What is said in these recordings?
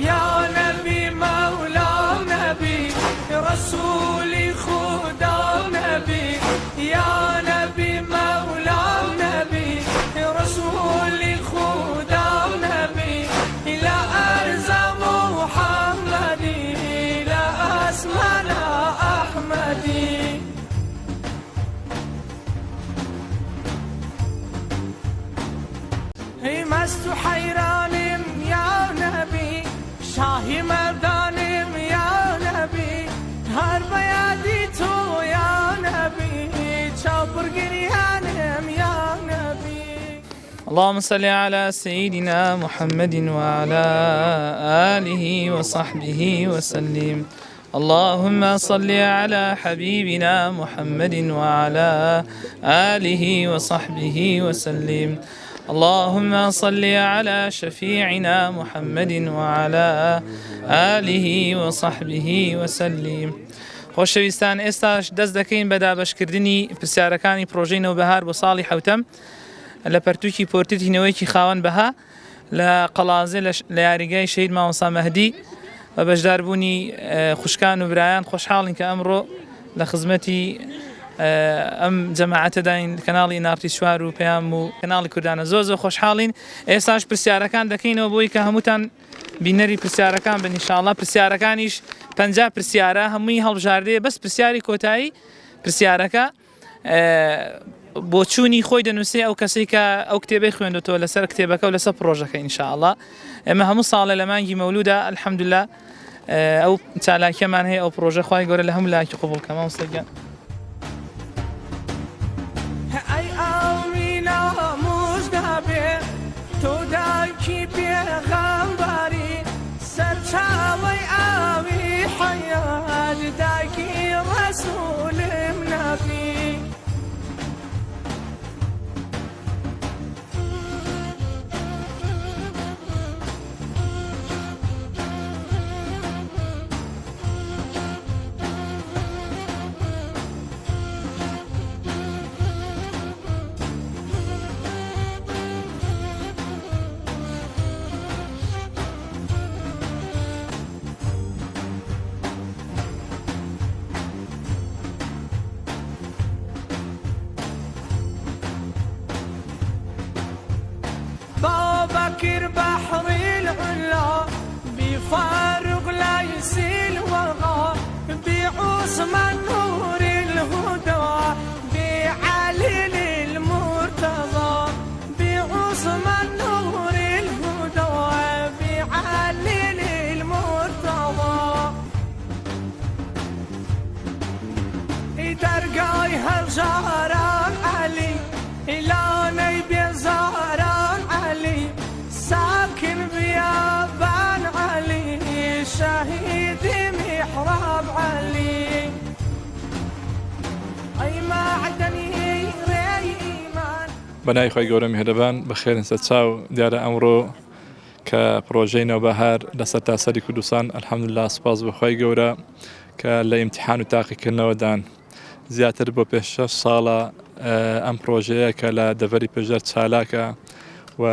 یا نبی مولا نبی رسولی خدا نبی یا نبی مولا نبی رسولی خدا نبی لا ارض محمدی لا اسمنا احمدی. مست و حیرانیم یا نبی شاهی مردانیم یا نبی هر بیادی تو یا نبی چاپر گریانیم یا نبی. اللهم صل على سيدنا محمد وعلى آله وصحبه وسلم. اللهم صل على حبيبنا محمد وعلى آله وصحبه وسلم. اللهم صل على شفيعنا محمد وعلى آله وصحبه وسلم. خۆشەویستان ئێستاش دەست دەکەین بە دابەشکردنی پرسیارەکانی پرۆژەی نەوبەهار بۆ ساڵی حوتەم لە پەرتووکی پۆرتێتینەوەیکی خاوەن بەها لە قەڵازێ لە یاریگای شەهید مامۆستا مەهدی بە بەشداربوونی خوشکان و برایان خۆشحاڵین کە ئەمڕۆ لە خزمەتی ئەم جەماعەتەداین کەناڵی نارتی سوار و پەیام و کەناڵی کوردانە زۆر خۆشحاڵین. ئێستاش پرسیارەکان دەکەینەوە بۆی کە هەمووتان بینەری پرسیارەکان بن ئینشاءڵڵا. پرسیارەکانیش 50 پرسیارە هەمووی هەڵبژاردەیە بەس پرسیاری کۆتایی پرسیارەکە بۆ چوونی خۆی دەنووسێ ئەو کەسەی کە ئەو کتێبەی خوێندوتەوە لەسەر کتێبەکە و لەسەر پرۆژەکە ئینشاءڵڵا. ئێمە هەموو ساڵە لە مانگی مەولودا الحەمدوللا ئەو چالاکیەمان هەیە ئەو پرۆژە خوای گەورە لە هەموو لایەکی قبوڵ کە مامۆستاگیان. تو دایکی پێغەمبەری سەرچاوەی ئاوی حەیات دایکی ڕەسوولم نەبی. بكر بحر العلا بفاروق ليس الوغى بعثمان نور الهدى بعلي المرتضى بعثمان نور الهدى بعلي المرتضى درگاه هزاران علي إلى نبي زهران علي ساكن بيابان علي شهيد محراب علي أي معدني ريمان. بەنای خۆی گەورە میهرەبان بەخێرن سەرچاو دیارە ئەمڕۆ کە پرۆژەی نەوبەهار لەسەر تاسەری کوردستان الحەمدوللا سوپاس بەخوای گەورە کە لە ئیمتیحان و تاقیکردنەوەدان زیاتر بۆ پێش 6 ساڵە ئەم پرۆژەیە کە لە دەڤەری پێشدەر چالاکە و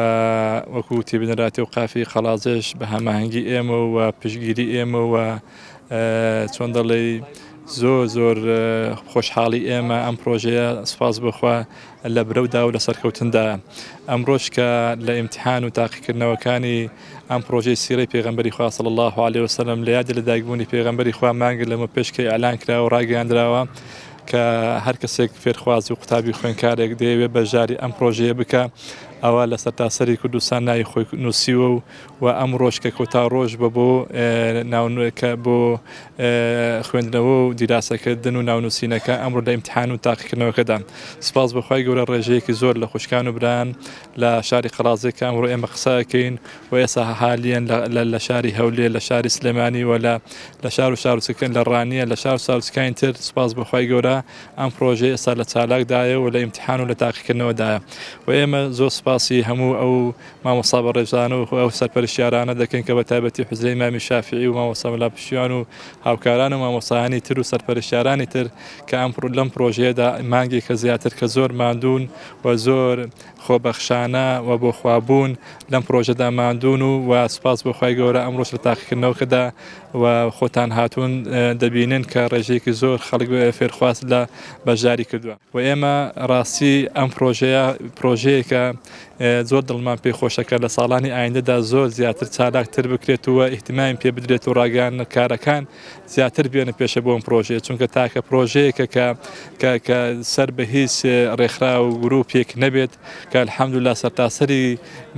وەکو تێبینەراتی و قافی خەڵازێش بە هەماهەنگی ئێمە و پشگیری ئێمە و چۆن دەڵێ زۆر خۆشحاڵی ئێمە ئەم پرۆژەیە سوپاس بخوا لە برەودا و لە سەرکەوتندا. ئەمڕۆژ کە لە ئیمتیحان و تاقیکردنەوەکانی ئەم پرۆژەی سیرەی پێغەمبەری خوا صلی الله علیه وسلم لە یادی لەدایکبوونی پێغەمبەری خوا مانگە لەمە پێشکەی ئەلان کراوە و ڕاگەیاندراوە کە هەر کەسێک فێرخواز و قوتابی خوێندکارێک دەیەوێت بەژاری ئەم پرۆژەیە بکە ئەوە لە سەرتاسەری کوردستان ناوی خۆی نووسیوە و ئەم ڕۆژ کە کۆتا ڕۆژ بە بۆ ناونەکە بۆ خوێندنەوە و دیراسەکردن و ناونووسینەکە ئەمڕۆ لە ئیمتیحان و تاقیکردنەوەکەدا. سپاس بەخوای گەورە ڕێژەیەکی زۆر لە خوشکان و بران لە شاری قەڵازێک کە ئەمڕۆ ئێمە قسەکەین و ئێستا حالیان لە شاری هەولێر لە شاری سلێمانی و لە شار و شارچەکەن لە ڕانیە لە شار و ساوچکانی تر. سپاس بەخوای گەورە ئەم پرۆژەی ئێستا لە چالاکدایە و لە ئیمتیحان و لە تاقیکردنەوەدایە و ئێمە زۆر سپاسی هەموو ئەو مامۆستا بەڕێزانە و ئەو سەرپەرشتیارانە دەکەین کە بە تایبەتی حوزەی ئیمامی شافعی و مامۆستا مەلا پشتیوان و هاوکاران و مامۆستایانی تر و سەرپەرشتیارانی تر کە ئەم لەم پرۆژەیەدا مانگی کە زیاتر کە زۆر ماندوون و زۆر خۆبەخشانە و بۆ خوابوون لەم پرۆژەدا ماندوون و سوپاس بۆ خوای گەورە ئەمڕۆژ لە تاقیکردنەوەکەدا و خۆتان هاتوون دەبینن کە ڕێژەیەکی زۆر خەڵک فێرخواست لە بەشداری کردووە و ئێمە ڕاستی ئەم پرۆژەیەکە زۆر دڵمان پێی خۆشەکە لە ساڵانی ئایندەدا زۆر زیاتر چالاکتر بکرێتەوە ئیحتیمایم پێ بدرێت و ڕاگەیاندنەکارەکان زیاتر بێنە پێشە بۆ ئەم پرۆژەیە چونکە تاکە پرۆژەیەکە کە سەر بە هیچ ڕێکخرا و گروپێک نەبێت کە الحەمدوللا سەرتاسەری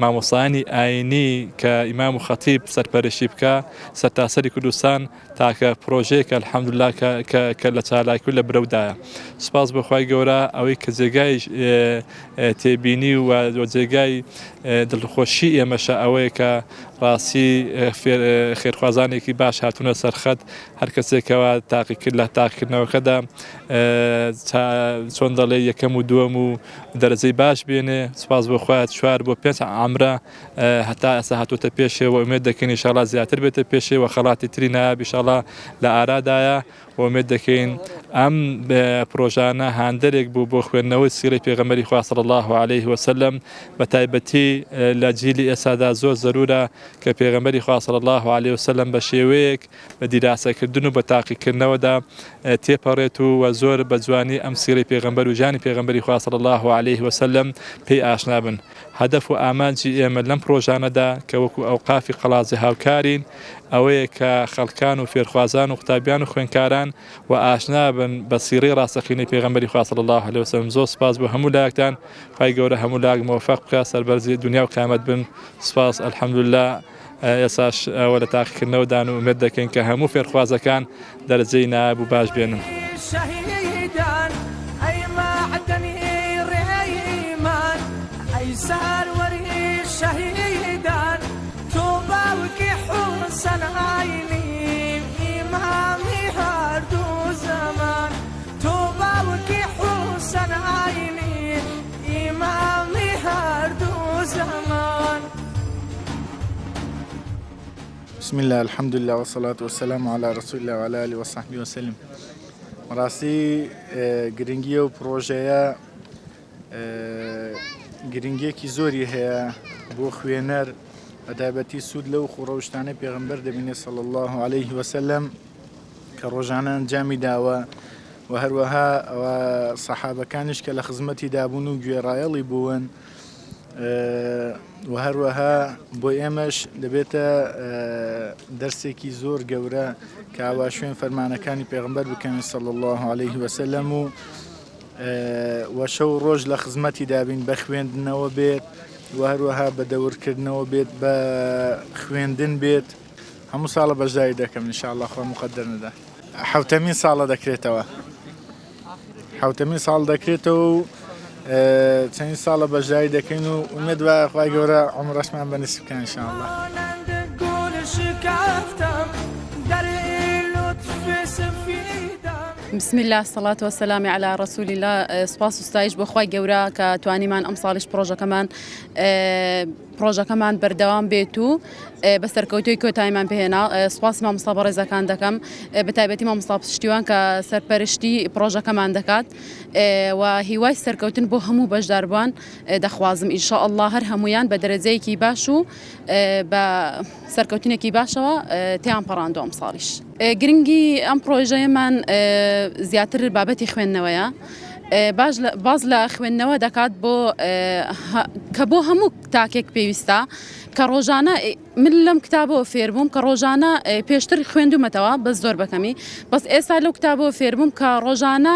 مامۆستایانی ئاینی کە ئیمام و خەتیب سەرپەرشی بکە سەرتاسەری کوردستان تاکە پرۆژەیەکە الحەمدوللا کە لە چالاکی و لە برەودایە. سوپاس بەخوای گەورە ئەوەی کە جێگای تێبینی و جێگای دڵخۆشی ئێمەشە ئەوەیە کە ڕاستی خێرخوازانێکی باش هاتوونە سەرخەت هەر کەسێکەوە تاقی کرد لە تاقیکردنەوەکەدا چۆن دەڵێ یەکەم و دووەم و دەرەجەی باش بێنێ. سوپاس بۆخوایە 4 بۆ 5 عامرە هەتا ئێستا هاتووتە پێشێەوە ئومێد دەکەین ئینشاڵڵا زیاتر بێتە پێشێ و خەڵاتی تری نایە ئینشاڵڵا لە ئارادایە و ئومێد دەکەین ئەم پرۆژانە هاندەرێک بوو بۆ خوێندنەوەی سیرەی پێغەمبەری خوا صلی الله عليه وسلم بە تایبەتی لە جیلی ئێستادا زۆر زەرورە کە پێغەمبەری خوا صلی الله عليه وسلم بە شێوەیەک بە دیراسەکردن و بە تاقیکردنەوەدا تێپەڕێت و زۆر بە جوانی ئەم سیرەی پێغەمبەر و ژانی پێغەمبەری خوا صلی الله عليه وسلم پێی ئاشنا بن. هەدەف و ئامانجی ئێمە لەم پرۆژانەدا کە وەکو ئەوقافی قەڵازی هاوکارین ئەوەیە کە خەڵکان و فێرخوازان و قوتابیان و خوێندکاران و ئاشنا بن بە سیرەی ڕاستەقینەی پێغەمبەری خوا صلی الله عليه وسلم. زۆر سپاس بۆ هەموو لایەکتان، خوای گەورە هەموو لاک موفق بکە، سەربەرزی دنیا و قیامەت بن. سپاس الحەمدوللا. ئێساش ئەوە لە تاقیکردنەوەدان و ئومێد دەکەین کە هەموو فێرخوازەکان دەرەجەی نایب و باش بێنن. شهيدان أي معدني ريمان أي ساروري شهيدان توباوك حسن عيني إمامي هردو زمان توباوك حسن عيني إمامي هردو زمان. بسم الله الحمد لله والصلاة والسلام على رسول الله وعلى آله وصحبه وسلم. ڕاستی گرنگیە و پرۆژەیە گرنگیەکی زۆری هەیە بۆ خوێنەر بە تایبەتی سوود لەو خوڕەوشتانەی پێغەمبەر دەبینێت صلی الله عليه وسلم کە ڕۆژانە ئەنجامی داوە و هەروەها ئەوە سەحابەکانیش کە لە خزمەتی دابوون و گوێڕایەڵی بوون و هەروەها بۆ ئێمەش دەبێتە دەرسێکی زۆر گەورە کە ئاوا شوێن فەرمانەکانی پێغەمبەر بکەین صلی الله عليه وسلم و شەو ڕۆژ لە خزمەتی دابین بە خوێندنەوە بێت و هەروەها بە دەورکردنەوە بێت بە خوێندن بێت. هەموو ساڵە بەشداری دەکەم ئینشاءالله خوا مقدر نەدا. حوتەمین ساڵە دەکرێتەوە، حوتەمین ساڵ دەکرێتەوە و چەند ساڵە بەشداری دەکەین و ئومێد وایە خوای گەورە عومرەشمان بەنسیب بکە ئینشاءالله. بسم الله الصلاة والسلام على رسول الله. سپاس و ستایش بۆ خوای گەورە کە توانیمان ئەم ساڵیش پرۆژەکەمان بەردەوام بێت و بە سەرکەوتوی کۆتاییمان پێهێنا. سپاس مامۆستا بەڕێزەکان دەکەم، بە تایبەتی مامۆستا پشتیوان کە سەرپەرشتی پرۆژەکەمان دەکات و هیوای سەرکەوتن بۆ هەموو بەشداربوان دەخوازم ئینشاءالله هەر هەمویان بە دەرەجەیەکی باش و بە سەرکەوتنێکی باشەوە تیان پەڕاندۆ ئەم ساڵیش. گرنگی ئەم پرۆژەیەمان زیاتر بابەتی خوێندنەوەیە. باز لە خوێندنەوە دەکات کە بۆ هەموو تاکێک پێویستە کە ڕۆژانە من لەم کتابەوە فێربووم کە ڕۆژانە پێشتر خوێندومەتەوە بەس زۆر بەکەمی، بەس ئێستا لەو کتابەوە فێربووم کە ڕۆژانە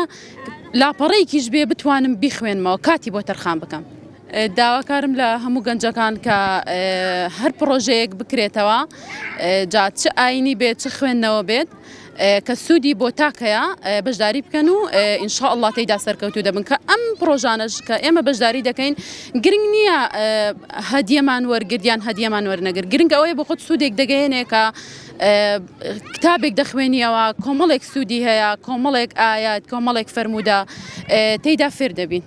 لاپەڕەیەکیش بێ بتوانم بیخوێنمەوە کاتی بۆ تەرخان بکەم. داواکارم لە هەموو گەنجەکان کە هەر پرۆژەیەک بکرێتەوە جا چ ئاینی بێت چ خوێندنەوە بێت کە سوودی بۆ تاکەیە بەشداری بکەن و ئینشاءالله تێیدا سەرکەوتوو دەبن کە ئەم پرۆژانەش کە ئێمە بەشداری دەکەین گرنگ نییە هەدیەمان وەرگردیان هەدیەمان وەرنەگرت، گرنگ ئەوەیە بۆ خۆت سوودێک دەگەیەنێ کە کتابێک دەخوێنیەوە کۆمەڵێک سوودی هەیە، کۆمەڵێک ئايات، کۆمەڵێک فەرموودە تێیدا فێر دەبین.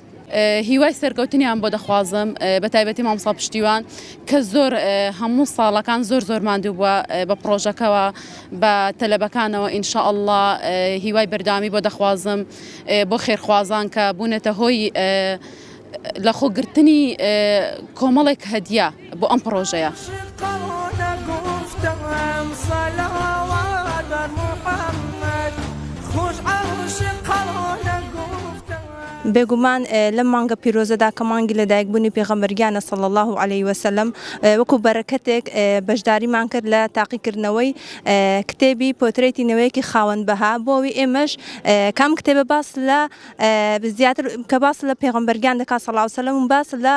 هیوای سەرکەوتنیان بۆ دەخوازم بە تایبەتی مامۆستا پشتیوان کە زۆر هەموو ساڵەکان زۆر ماندوو بووە بە پرۆژەکەەوە بە تەلەبەکانەوە ئینشاءالله هیوای بەردامی بۆ دەخوازم بۆ خێرخوازان کە بوونێتە هۆی لە خۆگرتنی کۆمەڵێک هەدیە بۆ ئەم پرۆژەیە. شقونا قفتم صلوات بر محمد خوش عاشقونا قفتم. بێگومان لەم مانگە پیرۆزەدا کە مانگی لەدایکبوونی پێغەمبەرگیانە صلی الله عليه وسلم وەکو بەرەکەتێک بەشداریمان کرد لە تاقیکردنەوەی کتێبی پۆترێتی نوێیەکی خاوەنبەها بۆەوەی ئێمەش کام کتێبە باس لە زیاتر کە باس لە پێغەمبەرگیان دەکات صلی الله عليه وسلم و باس لە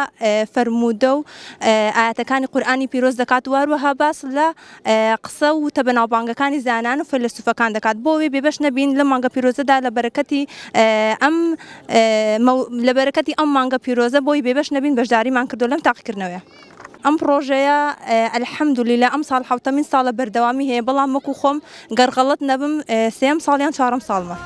فەرموودە و ئاەتەکانی قورئانی پیرۆز دەکات واروەها باس لە قسە و تەبەناوبانگەکانی زانان و فەیلسوفەکان دەکات بۆەوەی بێبەش نەبین لە مانگە پیرۆزەدا لە بەرەکەتی ئەم لە بەرەکەتی ئەم مانگە پیرۆزە بۆی بێبەش نەبین بەشداریمان کردو لەم تاقیکردنەوەیە. ئەم پرۆژەیە ئەلحەمدولیلا ئەم ساڵ حوتەمین ساڵە بەردەوامی هەیە بەڵام وەکو خۆم گەرغەڵەت نەبم سێم ساڵیان چوارەم ساڵمە.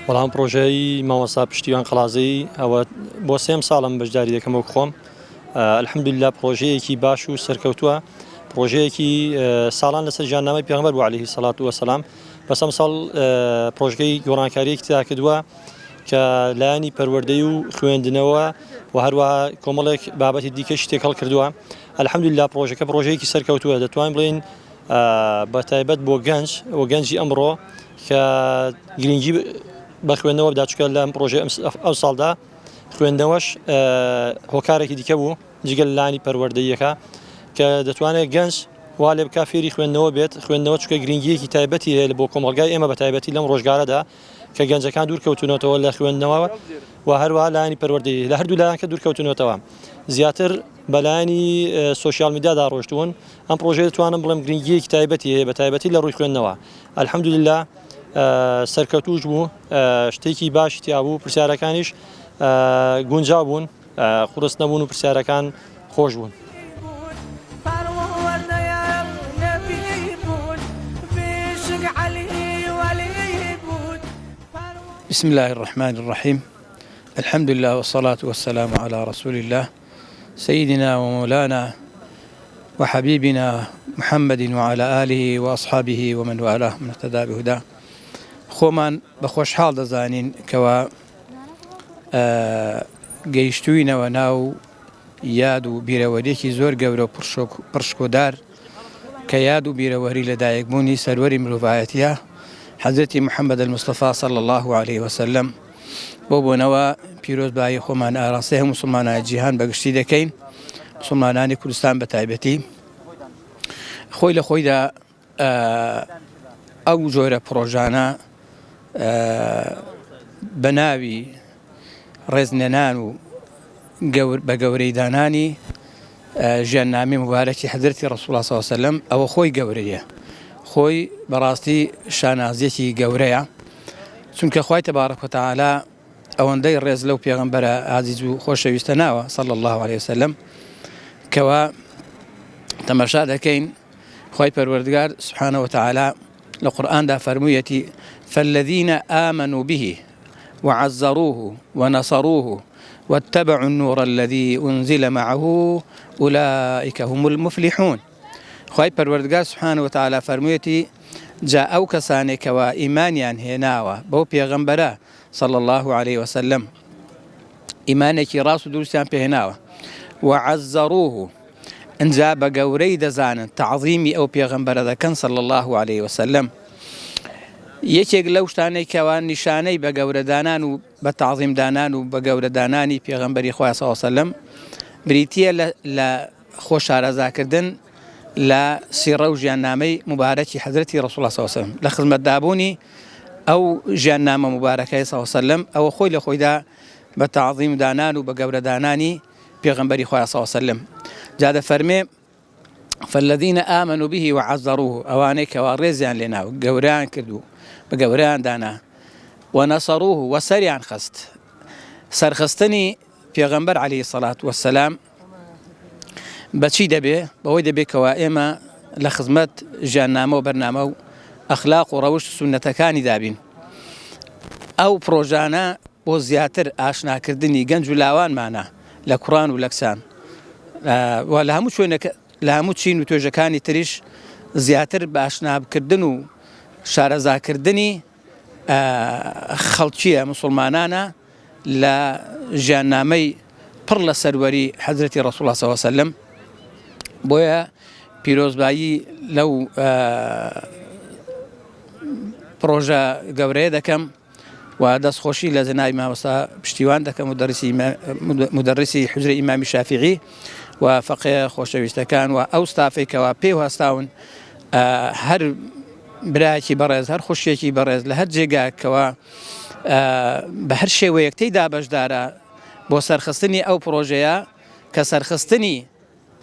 بەڵام پرۆژەی مامۆستا پشتیوان قەڵازەی ئەوە بۆ سێم ساڵم بەشداری دەکەم وەکو خۆم. ئەلحەمدولیلا پرۆژەیەکی باش و سەرکەوتووە، پرۆژەیەکی ساڵان لەسەر ژیاننامەی پێغەمبەر بوو عەلەیهی سەڵات وەسەلام. بەس ئەم ساڵ پرۆژەکەی گۆڕانکاریەکی تیا کردووە کە لایەنی پەروەردەی و خوێندنەوە و هەروەها کۆمەڵێک بابەتی دیکەش تێک هەڵ کردووە. ئەلحەمدولیلا پرۆژەکە پرۆژەیەکی سەرکەوتووە، دەتوانین بڵێن بە تایبەت بۆ گەنج و گەنجی ئەمڕۆ کە گرنگی بە خوێندنەوە بدا، چونکە لەم پرۆژە ئەو ساڵدا خوێندنەوەش هۆکارێکی دیکە بوو جگەل لایەنی پەروەردەییەکە کە دەتوانێت گەنج وا لێ بکا فێری خوێندنەوە بێت. خوێندنەوە چونکە گرنگیەکی تایبەتی هەیە بۆ کۆمەلگای ئێمە بە تایبەتی لەم ڕۆژگارەدا کە گەنجەکان دوورکەوتونەوە لە خوێندنەوە و هەروەها لایەنی پەروەردەیی لە هەردوو لایەن کە دوورکەوتونەوەتەوە زیاتر بەلایەنی سۆشیال میدیادا ڕۆشتون. ئەم پرۆژە دەتوانم بڵێم گرنگیەکی تایبەتی هەیە بە تایبەتی لە ڕووی خوێندنەوە. ئەلحەمدولیلا سەرکەوتوش بوو، شتێکی باشی تیا بوو، پرسیارەکانیش گونجاو بوون، قورس نەبوون و پرسیارەکان خۆش بوون. بسم الله الرحمن الرحيم. الحمد لله والصلاة والسلام على رسول الله سيدنا ومولانا وحبيبنا محمد وعلى آله وأصحابه ومن والاه من اهتدى بهداه. خۆمان بە خۆشحاڵ دەزانین کەوا گەیشتووینەوە ناو یاد و بیرەوەریەکی زۆر گەورە و پڕشکۆدار کە یاد و بیرەوەری لەدایکبوونی سەروەری مرۆڤایەتیە حەزرەتی محەممەد المستەفا صلی الله عليه وسلم. بۆ بۆنەوە پیرۆزبایی خۆمان ئاراستەی هەموو مسلمانانی جیهان بەگشتی دەکەین، مسلمانانی کوردستان بە تایبەتی. خۆی لە خۆیدا ئەو جۆرە پرۆژانە بە ناوی ڕێزنێنان و بە گەورەی دانانی ژیاننامەی مبارەکی حەزرەتی ڕەسوڵ الله صلی الله علیه وسلم ئەوە خۆی گەورەیە، خۆی بەڕاستی شانازیەکی گەورەیە، چونکە خوای تەبارەک و تەعالا ئەوەندەی ڕێز لەو پێغەمبەرە عەزیز و خۆشەویستە ناوە صلی الله عليه وسلم کەوا تەماشا دەکەین خوای پەروەردگار سبحانه وتعالى لقرآن دا فرمويتي فالذين آمنوا به وعزروه ونصروه واتبعوا النور الذي أنزل معه أولئك هم المفلحون. خوای پەروەردگار سبحانه وتعالى فرمويتي جاء أو كسانك وإيمانيان هناوة بو پیغمبرا صلى الله عليه وسلم إيمانك راس درستان بهناوة وعزروه انجا بقوري دزانا تعظيمي أو پیغمبر ذكن صلى الله عليه وسلم. یەکێک لەو شتانەی کەوان نیشانەی بە گەورەدانان و بە تعظیمدانان و بە گەورەدانانی پێغەمبەری خوا صلی الله علیه وسلم بریتیە لە خۆشارەزاکردن لە سیرە و ژیاننامەی مبارەکی حەزرەتی ڕەسوڵ الله صلی الله علیه وسلم لە خزمەتدابوونی ئەو ژیاننامە مبارەکەی صلی الله علیه وسلم ئەوە خۆی لە خۆیدا بە تعظیمدانان و بە گەورەدانانی پێغەمبەری خوا صلی الله علیه وسلم. جا دەفەرمێ فالذين آمنوا به وعزروه ئەوانەی کەوا ڕێزیان لێناوە گەوریان کردو بە گەورەیان دانا ونصروه وسەریان خست. سەرخستنی پێغەمبەر عەلەیهی سەڵات وەسەلام بەچی دەبێ؟ بەوەی دەبێت کەوا ئێمە لە خزمەت ژیاننامە و بەرنامە و ئەخلاق و ڕەوشت سونەتەکانی دابین. ئەو پرۆژانە بۆ زیاتر ئاشناکردنی گەنج و لاوانمانە لە کوڕان و لە کسان و لە هەموو چین و توێژەکانی تریش زیاتر بە ئاشنابکردن و شارەزاکردنی خەڵکیە مسلمانانە لە ژیاننامەی پڕ لە سەروەری حەزرەتی ڕەسوڵ صلی الله علیه وسلم بۆیە پیرۆزبایی لەو پرۆژە گەورەیە دەکەم و دەستخۆشی لە جەنابی مامۆستا پشتیوان دەکەم مدەرسی حوجرە ئیمامی شافعی و فەقێ خۆشەویستەکان و ئەو ستافێکەوە پێی هەستاون هەر برایەکی بەڕێز هەر خوشیێکی بەڕێز لە هەر جێگاکەوە بە هەر شێوەیەک تێیدا بەشدارە بۆ سەرخستنی ئەو پرۆژەیە کە سەرخستنی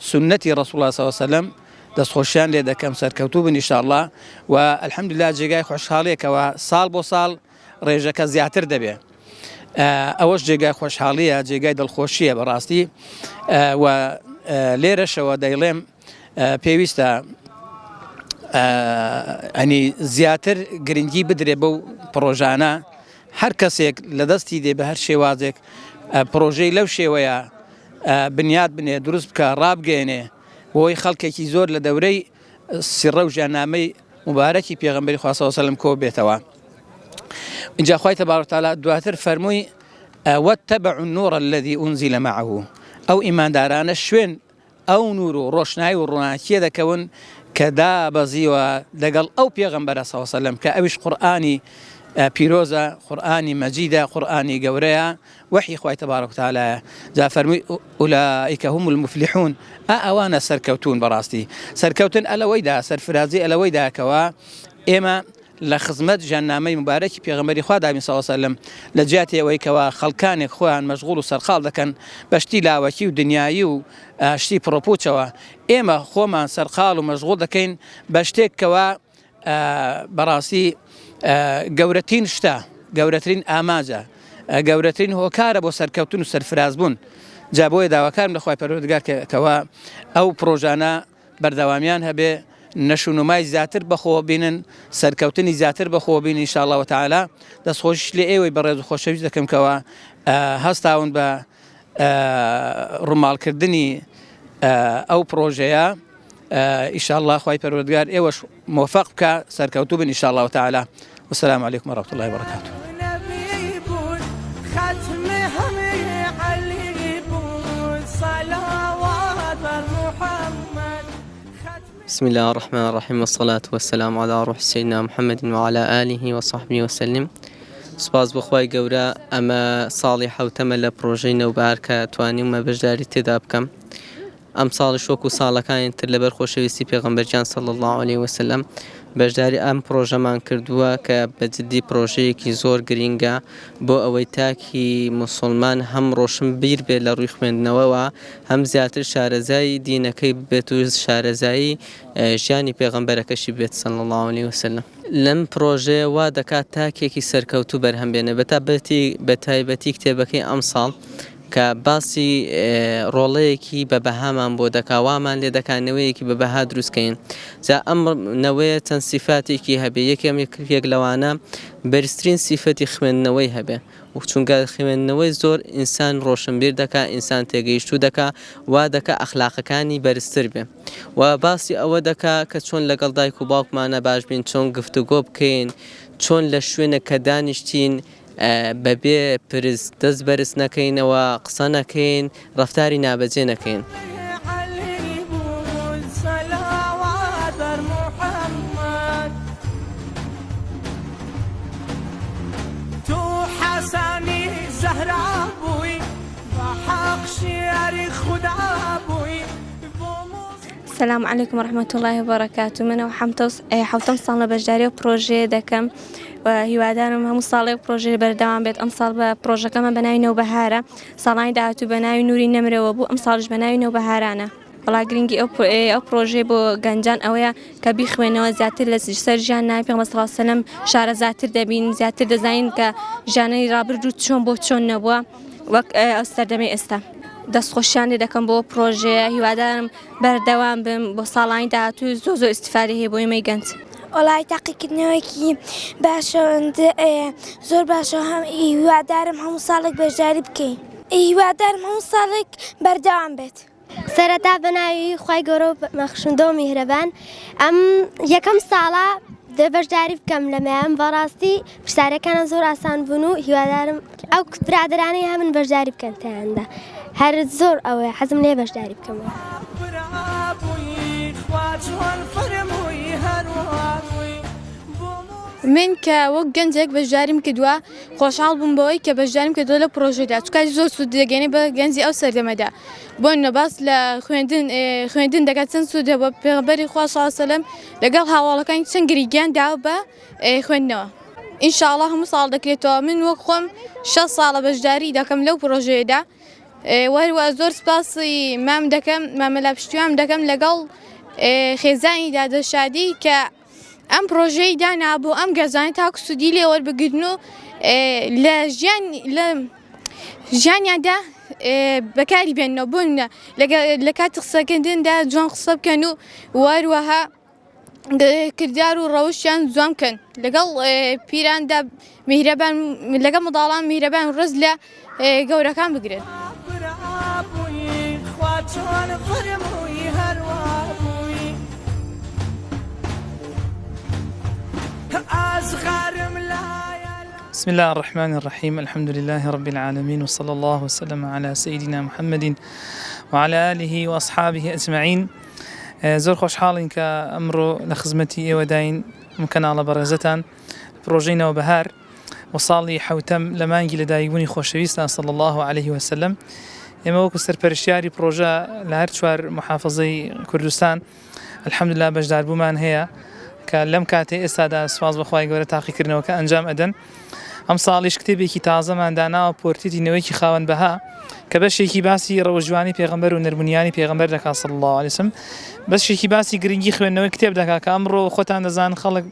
سنەتی ڕەسوڵ الله صلی الله علیه وسلم دەستخۆشیان لێ دەکەم سەرکەوتوو بن ئینشاءالله و الحەمدولله جێگای خۆشحاڵیەکەوە ساڵ بۆ ساڵ ڕێژەکە زیاتر دەبێ ئەوەش جێگای خۆشحاڵیە جێگای دڵخۆشیە بەڕاستی و لێرەشەوە دەیڵێم پێویستە ئەنی زیاتر گرنگی بدرێ بەو پرۆژانە هەر کەسێک لە دەستی دێ بە هەر شێوازێک پرۆژەی لەو شێوەیە بنیاد بنێ دروست بکە ڕابگەێنێ بۆی خەڵکێکی زۆر لە دەورەی سیڕە و ژیاننامەی مبارەکی پێغەمبەری خوا صلی الله علیه و سلم کۆ بێتەوە. اینجا خوای تبارک وتعالى دواتر فەرمووی واتبعوا النور الذي أنزل معه ئەو ئیماندارانە شوێن ئەو نور و ڕۆشنایی و ڕووناکیە دەکەون کە دابەزیوە لەگەڵ ئەو پێغەمبەرە صلی الله علیه و سلم کە ئەویش قورئانی پیرۆزە قورئانی مەجیدە قورئانی گەورەیە وحی خوای تبارک وتعالى جا فەرمووی ئولئیک هم المفلحون ئەوانە سەرکەوتون بەڕاستی سەرکەوتن ئەلەوەیدا سەرفرازی ئەلەوەیدا کەوە ئێمە لە خزمەت ژیاننامەی مبارەکی پێغەمبەری خوا داوین صلی الله علیه و سلم لە جیاتی ئەوەی کەوە خەڵکانێک خۆیان مەشغوڵ و سەرخاڵ دەکەن بە شتی لاوەکی و دنیایی و شتی پرۆپوچەوە ئێمە خۆمان سەرخاڵ و مەشغوڵ دەکەین بە شتێک کەوە بەڕاستی گەورەترین شتە گەورەترین ئاماجە گەورەترین هۆکارە بۆ سەرکەوتن و سەرفرازبوون جا بۆیە داواکارم لە خوای پەروەردگار کەوە ئەو پرۆژانە بەردەوامیان هەبێ نەشونمای زیاتر بەخۆ بینن سەرکەوتنی زیاتر بەخۆ بین ئینشاءالله وتعالى دەستخۆش لێ ئێوەی بەڕێز و خۆشەویست دەکەم کەوە هەستاون بە ڕووماڵکردنی ئەو پرۆژەیە ئینشاءالله خوای پەروەردگار ئێوەش موفق بکە سەرکەوتوو بن ئینشاءالله وتعالى والسلام عليكم ورحمة الله وبركاته. بسم الله الرحمن الرحيم والصلاة والسلام على روح سيدنا محمد وعلى آله وصحبه وسلم. سپاس بخوای گەورە ئەمە ساڵی حوتەمە لە پرۆژەی نەوبار کە توانیمە بەشداری تێدا بکەم. ئەم ساڵی شۆک و ساڵەکانی تر لەبەر خۆشەویستی پێغەمبەرجان صلی الله عليه وسلم بەشداری ئەم پرۆژەمان کردووە کە بەجددی پرۆژەیەکی زۆر گرینگە بۆ ئەوەی تاکی موسڵمان هەم ڕۆشن بیر بێت لە ڕووی خوێندنەوەوە هەم زیاتر شارەزایی دینەکەی بێت و شارەزایی ژیانی پێغەمبەرەکەشی بێت صلی الله عليه وسلم. لەم پرۆژەیە وا دەکات تاکێکی سەرکەوتوو بەرهەمبێنە بە تایبەتی کتێبەکەی ئەم ساڵ کە باسی ڕۆڵەیەکی بە بەهامان بۆ دەکاوامان لێ دەکانەوەیەکی بە بەها دروستکەین جا ئەم نەوەیە چەند سیفاتێکی هەبێ یەکێک لەوانە بەرزترین سیفەتی خوێندنەوەی هەبێ و چونکە خوێندنەوەی زۆر ئینسان ڕۆشنبیر دەکا ئینسان تێگەیشتوو دەکا وا دەکا ئەخلاقەکانی بەرزتر بێ و باسی ئەوە دەکا کە چۆن لەگەڵ دایک و باوکمانە باش بین چۆن گفتوگۆ بکەین چۆن لە شوێنە کە دانیشتین بەبێ پرس دەست بەرز نەکەینەوە قسە نەکەین ڕەفتاری نابەجێ نەکەین. السلام عليكم ورحمة الله وبركاته. من حوتم صالة بجداري وبروجي دكم وهیوادارم هەموو ساڵێک پرۆژێ بەردەوام بێت ئەم ساڵ بە پرۆژەکەمە بەناوی نەوبەهارە ساڵانی داهاتوو بەناوی نووری نەمرەوە بوو ئەم ساڵش بەناوی نەوبەهارانە بەڵا گرنگی ئەو پرۆژێ بۆ گەنجان ئەوەیە کە بیخوێنەوە زیاتر لە سەر ژیان ناوی پێغەمبەر صلی الله علیه و سلم شارەزاتر دەبین زیاتر دەزانین کە ژیانەی ڕابردوو چۆن بۆ چۆن نەبووە وەک ئەو سەردەمەی ئێستا. دەستخۆشیان لێ دەکەم بۆ پرۆژێ هیوادارم بەردەوام بم بۆ ساڵانی داهاتوو زۆر ئیسیفادە هەیە بۆ ئێمەی گەنج. وڵای تاقیکردنەوەیکی باشەوەند زۆر باشە هیوادارم هەموو ساڵێک بەشداری بکەین هیوادارم هەموو ساڵێک بەردەوام بێت. سەرەتا بەناوی خوای گەورە و بەخشندە و میهرەبان ئەم یەکەم ساڵە دە بەشداری بکەم لەمایان بەڕاستی پرسیارەکانە زۆر ئاسان بوون و هیوادارم ئەو برادرانەی هەمن بەشداری بکەن تەیاندا هەر زۆر ئەوەیە حەزم لێ بەشداری بکەمەوە. من کە وەک گەنجێک بەشداریم کردووە خۆشحاڵ بووم بەوەی کە بەشداریم کردووە لە پرۆژەدا چکە زۆر سوود دەگەێنێ بە گەنجی ئەو سەردەمەدا بۆ نەباس لە خوێندن دەکات چەند سوودە بە پێغەمبەری خوا صلی الله علیه و سلم لەگەڵ هاوڵەکانی چەند گریگیان داوە بە خوێندنەوە. ئینشاءالله هەموو ساڵ دەکرێتەوە. من وەک خۆم 6 ساڵە بەشداری دەکەم لەو پرۆژەیەدا وەروە زۆر سپاسی مام دەکەم مامەلا پشتیوان دەکەم لەگەڵ خێزانی دادەشادی کە ئەم پرۆژەی دانا بۆ ئەم گەزانێت تاکو سوودی لێ وەربگرن و لە ژیانیاندا بەکاری بێنەوە بوون لە کاتی قسەکردندا جوان قسە بکەن و وەروەها کردار و ڕەوشیان جوان بکەن لەگەڵ پیراندا میهرەبان لەگەڵ منداڵان میهرەبان ڕز لە گەورەکان بگرن. بسم الله الرحمن الرحيم الحمد لله رب العالمين وصلى الله وسلم على سيدنا محمد وعلى آله وأصحابه أجمعين. زۆر خۆشحاڵین کە ئەمڕۆ لە خزمەتی ئێوە داین کەناڵە بەڕێزەتان پرۆژەی بەهار و ساڵی حوتەم لە مانگی لەدایکبوونی خۆشەویستان صلی الله عليه وسلم. ئێمە وەکو سەرپەرشتیاری پرۆژە لە هەر چوار محافظەی کوردستان الحەمدولله بەشداربوومان هەیە کە لەم کاتێ ئێستادا سوپاس بەخوای گەورە تاقیکردنەوەکە ئەنجام ئەدەن. ئەم ساڵیش کتێبێکی تازەمان داناوە پۆرتێتی نەوەیکی خاوەن بەها کە بەشێکی باسی ڕەوەژوانی پێغەمبەر و نەرمونیانی پێغەمبەر دەکات صلی الله عليه وسلم. بەشێکی باسی گرنگی خوێندنەوەی کتێب دەکات کە ئەمڕۆ خۆتان دەزانن خەڵک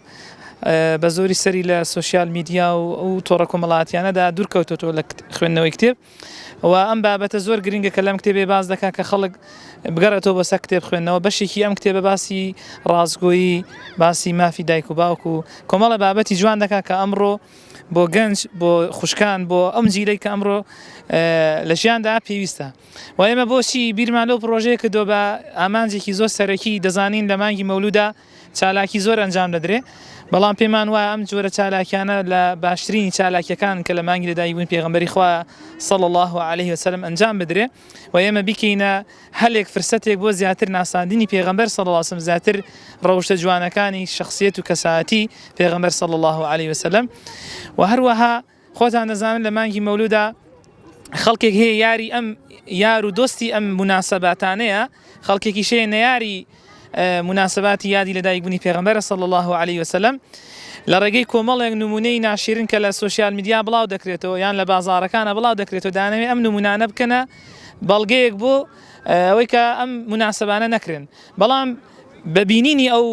بە زۆری سەری لە سوسیال میدیا و ئەو تۆڕە کۆمەڵاتیانەدا دوورکەوتۆ لە خوێندنەوەی کتێب و ئەم بابەتە زۆر گرنگە کە لەم کتێبێ باز دەکات کە خەڵک بگەڕێتەوە بەسەر کتێب خوێندنەوە. بەشێکی ئەم کتێبە باسی ڕازگۆیی باسی مافی دایک و باوک و کۆمەڵە بابەتی جوان دەکات کە ئەمڕۆ بۆ گەنج بۆ خوشکان بۆ ئەم جیلەی کە ئەمڕۆ لە ژیاندا پێویستە و ئێمە بۆچی بیرمان لەو پرۆژەیە کردۆ بە ئامانجێکی زۆر سەرەکی دەزانین لە مانگی مەولودا چالاکی زۆر ئەنجام دەدرێ بەڵام پێمان وایە ئەم جۆرە چالاکیانە لە باشترینی چالاکیەکان کە لە مانگی لەدایکبوون پێغەمبەری خوا صلی الله عليه وسلم ئەنجام بدرێ و ئێمە بیکەینە هەلێک فرسەتێک بۆ زیاتر ناساندنی پێغەمبەر صلی الله عليه وسلم زیاتر ڕەوشتە جوانەکانی شخصیت و کەساەتی پێغەمبەر صلی الله عليه وسلم. و هەروەها خۆتان دەزانن لە مانگی مەولودا خەڵکێک هەیە یاری ئەم یار و دۆستی ئەم مناسەباتانەیە خەڵکێکی شەیە نەیاری مناسباتی یادی لەدایکبوونی پێغەمبەر صلی الله عليه وسلم لە ڕێگەی کۆمەڵێک نمونەی ناشرین کە لە سوسیال میدیا بڵاو دەکرێتەوە یان لە بازاڕەکانە بڵاو دەکرێتەوە دانەوێت ئەم نمونانە بکەنە بەڵگەیەک بۆ ئەوەی کە ئەم مناسبانە نەکرێن بەڵام ببینینی ئەو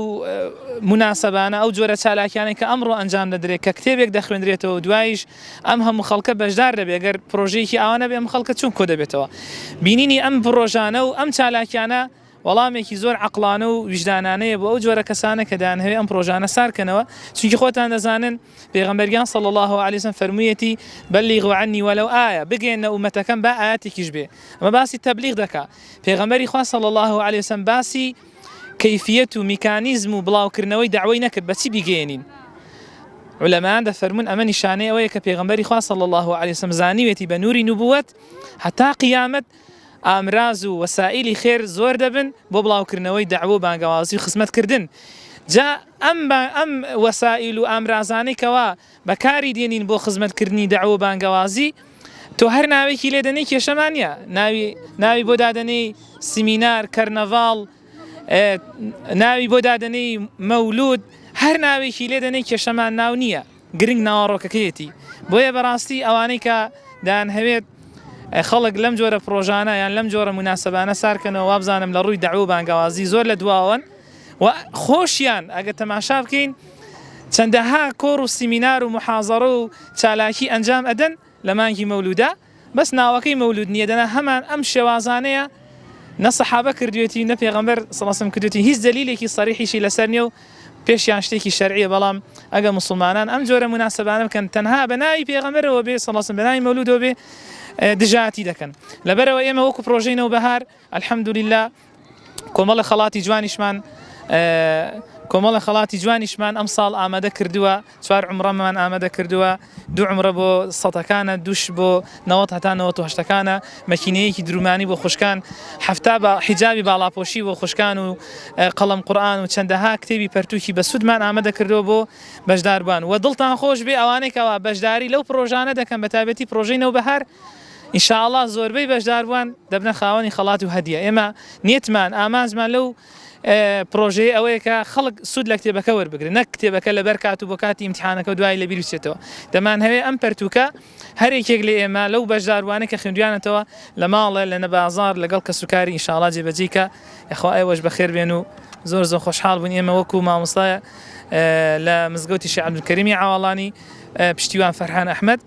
مناسبانە ئەو جۆرە چالاکیانەی کە ئەمڕۆ ئەنجام دەدرێت کە کتێبێک دەخوێندرێتەوە دوایش ئەم هەموو خەڵکە بەشدار دەبێت گەر پرۆژەیەکی ئەوانە بێ ئەم خەڵکە چون کۆ دەبێتەوە بینینی ئەم پرۆژانە و ئەم چالاکیانە وەڵامێکی زۆر عەقڵانە و وجدانانەیە بۆ ئەو جۆرە کەسانە کە دەیانهەوێت ئەم پرۆژانە سارکەنەوە چونکی خۆتان دەزانن پێغەمبەریان صلی الله عليه وسلم فەرموویەتی بەلیغوا عنی وەلەو ئایە بگەێنە ئومەتەکەم با ئاەتێکیش بێ ئەمە باسی تەبلیغ دەکات پێغەمبەری خوا صلی الله عليه وسلم باسی کەیفیەت و میکانیزم و بڵاوکردنەوەی داوای نەکرد بەچی بیگەێنین علەمان دەفەرمون ئەمە نیشانەیە ئەوەیە کە پێغەمبەری خوا صلی الله عليه وسلم زانیوێتی بە نووری نوبوەت هەتا قیامەت ئامراز و وەسائلی خێر زۆر دەبن بۆ بڵاوکردنەوەی داوا و بانگەوازی و خزمەتکردن جا ئەم وەسائل و ئامرازانەی کەوا بەکاری دێنین بۆ خزمەتکردنی داوا و بانگەوازی تۆ هەر ناوێکی لێدەنەی کێشەمانە ناوی بۆ دادنەی سیمینار کەرنەڤاڵ ناوی بۆ دادنەی مەولود هەر ناوێکی لێدەنەی کێشەمان ناو نییە گرنگ ناوەڕۆکەکەیەتی بۆیە بەڕاستی ئەوانەی کە دایانهەوێت خەڵک لەم جۆرە پرۆژانە یان لەم جۆرە مناسبانە سارکەنەوە وابزانم لە ڕووی داوا و بانگەوازی زۆر لە دواون و خۆشیان ئەگە تەماشا بکەین چەندەها کۆڕ و سیمینار و محازەڕە و چالاکی ئەنجام ئەدەن لە مانگی مەولودا بەس ناوەکەی مەولود نییە دەنا هەمان ئەم شێوازانەیە نە سەحابە کردوێتی نە پێغەمبەر صلی الله علیه وسلم کردوێتی هیچ دەلیلێکی سەریحیشی لەسەر نییە و پێشیان شتێکی شەرعیە بەڵام ئەگە مسلمانان ئەم جۆرە مناسبانە بکەن تەنها بە ناوی پێغەمبەرەوە بێ صلی الله علیه وسلم بە ناوی مەولودەوە بێ دژاتی دەکەن لەبەرەوە ئێمە وەکو پرۆژەی نەوبەهار الحەمدولله کۆمەڵە خەڵاتی جوانیشمان کۆمەڵە خەڵاتی جوانیشمان ئەم ساڵ ئامادە کردووە 4 عمرەمان ئامادە کردووە 2 عمرە بۆ سەدەکانە دوش بۆ 90 هەتا 98ەکانە مەکینەیەکی درومانی بۆ خوشکان هەفتا بە حیجابی باڵاپۆشی بۆ خوشکان و قەڵەم قورئان و چەندەها کتێبی پەرتووکی بە سوودمان ئامادە کردووە بۆ بەشداربان و دڵتان خۆش بێ ئەوانێکەوە بەشداری لەو پرۆژانە دەکەن بە تایبەتی پرۆژەی نەوبەهار ئینشاءالله زۆربەی بەشداربوان دەبنە خاوەنی خەڵات و هەدیە ئێمە نیەتمان ئامانجمان لەو پرۆژەیە ئەوەیە کە خەڵک سوود لە کتێبەکە وەربگرن نەک کتێبەکە لەبەر کات و بۆ کاتی ئیمتیحانەکە دوای لە بیر بچێتەوە دەمان هەوێ ئەم پەرتووکە هەر یەکێک لە ئێمە لەو بەشداروانە کە خوێندویانەتەوە لە ماڵێ لە نەبازار لەگەڵ کەسوکاری ئینشاءالله جێبەجێکە یخوا ئێوەش بەخێر بێن و زۆر خۆشحاڵ بوون ئێمە وەکو مامۆستایە لە مزگەوتی شێخ عەبدولکەریمی عاوەڵانی پشتیوان فەرحان ئەحمەد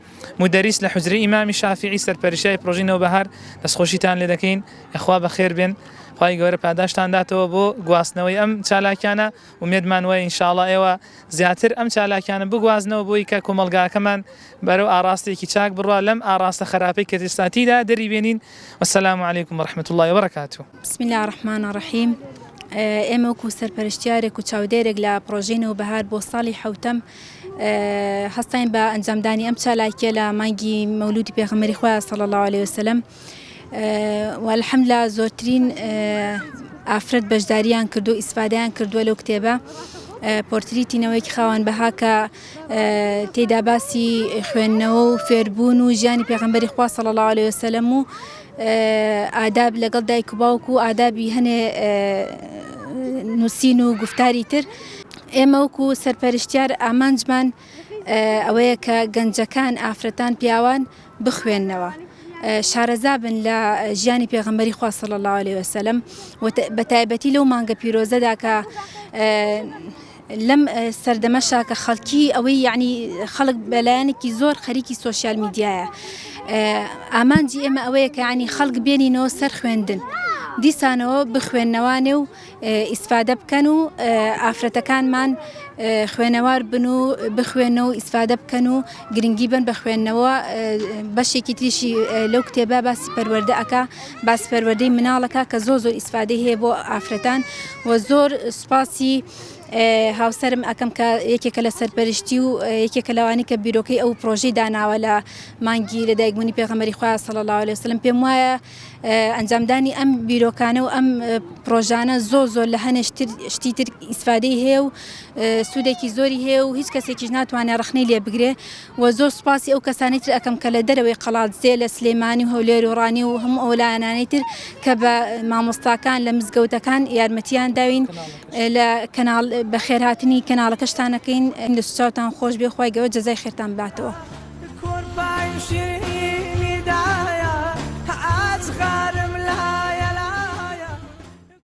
مدەریس لە حوجرەی ئیمامی شافعی سەرپەرشتیای پرۆژەی نەوبەهار دەستخۆشیتان لێ دەکەین یخوا بەخێر بێن خوای گەورە پاداشتان داتەوە بۆ گواستنەوەی ئەم چالاکیانە ومێدمان وایە ئینشاءالله ئێوە زیاتر ئەم چالاکیانە بگوازنەوە بۆی کە کۆمەلگاکەمان بەرەو ئاراستێکی چاک بڕوا لەم ئاراستە خراپەی کە ئێستاتیدا دەریبێنین وەسەلام عەلەیکوم وەڕەحمەتوڵڵاهی وبەرەکاتوه. بسم الله الرحمن الرحیم. ئێمە وەکو سەرپەرشتیارێک و چاودێرێک لە پرۆژەی نەوبەهار بۆ ساڵی حەوتەم هەستین بە ئەنجامدانی ئەم چالاکیە لە مانگی مەولودی پێغەمبەری خوا صلی الله علیه وسلم والحەمدلله زۆرترین ئافرەت بەشداریان کردو ئیسفادەیان کردووە لەو کتێبە پۆرتریتینەوەیکی خاوەن بەها کە تێدا باسی خوێندنەوە و فێربوون و ژیانی پێغەمبەری خوا صلی الله علیه وسلم و ئاداب لەگەڵ دایک و باوک و ئادابی هەنێ نووسین و گفتاری تر ئێمە وەکو سەرپەرشتیار ئامانجمان ئەوەیە کە گەنجەکان ئافرەتان پیاوان بخوێننەوە شارەزا بن لە ژیانی پێغەمبەری خوا صلی الله علیه وسلم و بە تایبەتی لەو مانگە پیرۆزەدا کە لەم سەردەمەشا کە خەڵکی ئەوەی یعنی خەڵک بەلایەنێکی زۆر خەریکی سۆشیال میدیایە ئامانجی ئێمە ئەوەیە کە یعنی خەڵک بێنینەوە سەر خوێندن دیسانەوە بخوێندنەوانێ و ئیسفادە بکەن و ئافرەتەکانمان خوێنەوار بن و بخوێنەوە و ئیسفادە بکەن و گرنگی بن بە خوێندنەوە بەشێکی تریشی لەو کتێبە باسی پەروەردە ئەکا باسی پەروەردەی مناڵەکە کە زۆر ئیسفادەی هەیە بۆ ئافرەتان و زۆر سوپاسی هاوسەرم ئەەکەم کە یەکێکە لە سەرپەرشتی و یەکێکە لەوانی کە بیرۆکەی ئەو پرۆژەی داناوە لە مانگی لەدایکبوونی پێغەمبەری خوا صلی الله علیه وسلم پێم وایە ئەنجامدانی ئەم بیرۆکانە و ئەم پرۆژانە زۆر لە هەنێ شتی تر ئیسفادەی هەیە و سوودێکی زۆری هەیە و هیچ کەسێکیش ناتوانێت ڕخنەی لێ بگرێ و زۆر سوپاسی ئەو کەسانی تر ئەەکەم کە لە دەرەوەی قەڵاتزێ لە سلێمانی و هەولێر و ڕانی و هەموو ئەو لایەنانەی تر کە بە مامۆستاکان لە مزگەوتەکان یارمەتیان داوین لە کەناڵ بەخێرهاتنی کەناڵەکەشتانەکەین دەستچاوتان خۆش بێ خوای گەورە جەزای خێرتان باتەوە.